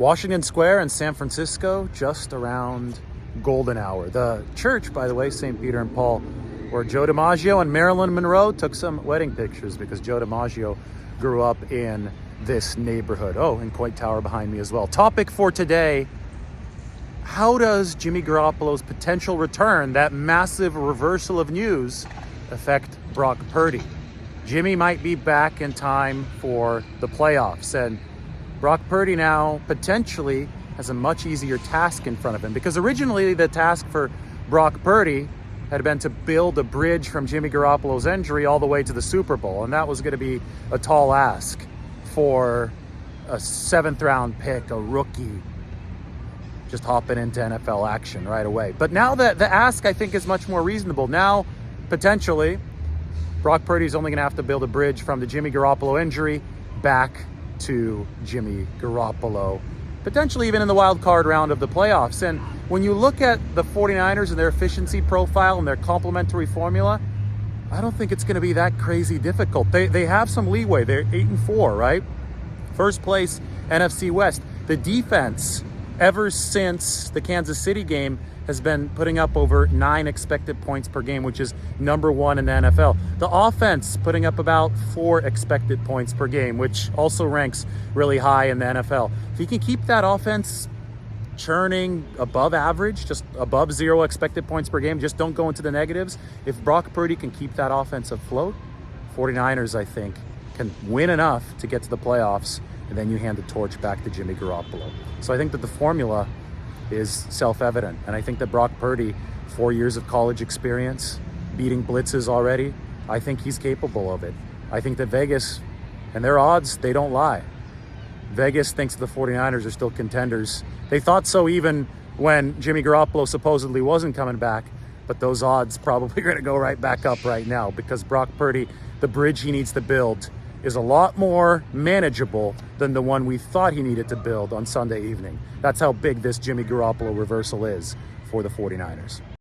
Washington Square in San Francisco, just around golden hour. The church, by the way, St. Peter and Paul, where Joe DiMaggio and Marilyn Monroe took some wedding pictures, because Joe DiMaggio grew up in this neighborhood. Oh, and Coit Tower behind me as well. Topic for today: how does Jimmy Garoppolo's potential return, that massive reversal of news, affect Brock Purdy? Jimmy might be back in time for the playoffs, and Brock Purdy now potentially has a much easier task in front of him, because originally the task for Brock Purdy had been to build a bridge from Jimmy Garoppolo's injury all the way to the Super Bowl, and that was going to be a tall ask for a 7th round pick, a rookie, just hopping into NFL action right away. But now that the ask, I think, is much more reasonable. Now, potentially, Brock Purdy's only going to have to build a bridge from the Jimmy Garoppolo injury back to Jimmy Garoppolo, potentially even in the wild card round of the playoffs. And when you look at the 49ers and their efficiency profile and their complementary formula, I don't think it's going to be that crazy difficult. They have some leeway. They're 8-4, right? First place NFC West. The defense, ever since the Kansas City game, has been putting up over 9 expected points per game, which is number 1 in the NFL. The offense putting up about 4 expected points per game, which also ranks really high in the NFL. If you can keep that offense churning above average, just above 0 expected points per game, just don't go into the negatives. If Brock Purdy can keep that offense afloat, 49ers, I think, can win enough to get to the playoffs, and then you hand the torch back to Jimmy Garoppolo. So I think that the formula is self-evident. And I think that Brock Purdy, 4 years of college experience, beating blitzes already, I think he's capable of it. I think that Vegas, and their odds, they don't lie. Vegas thinks the 49ers are still contenders. They thought so even when Jimmy Garoppolo supposedly wasn't coming back, but those odds probably are going to go right back up right now, because Brock Purdy, the bridge he needs to build, is a lot more manageable than the one we thought he needed to build on Sunday evening. That's how big this Jimmy Garoppolo reversal is for the 49ers.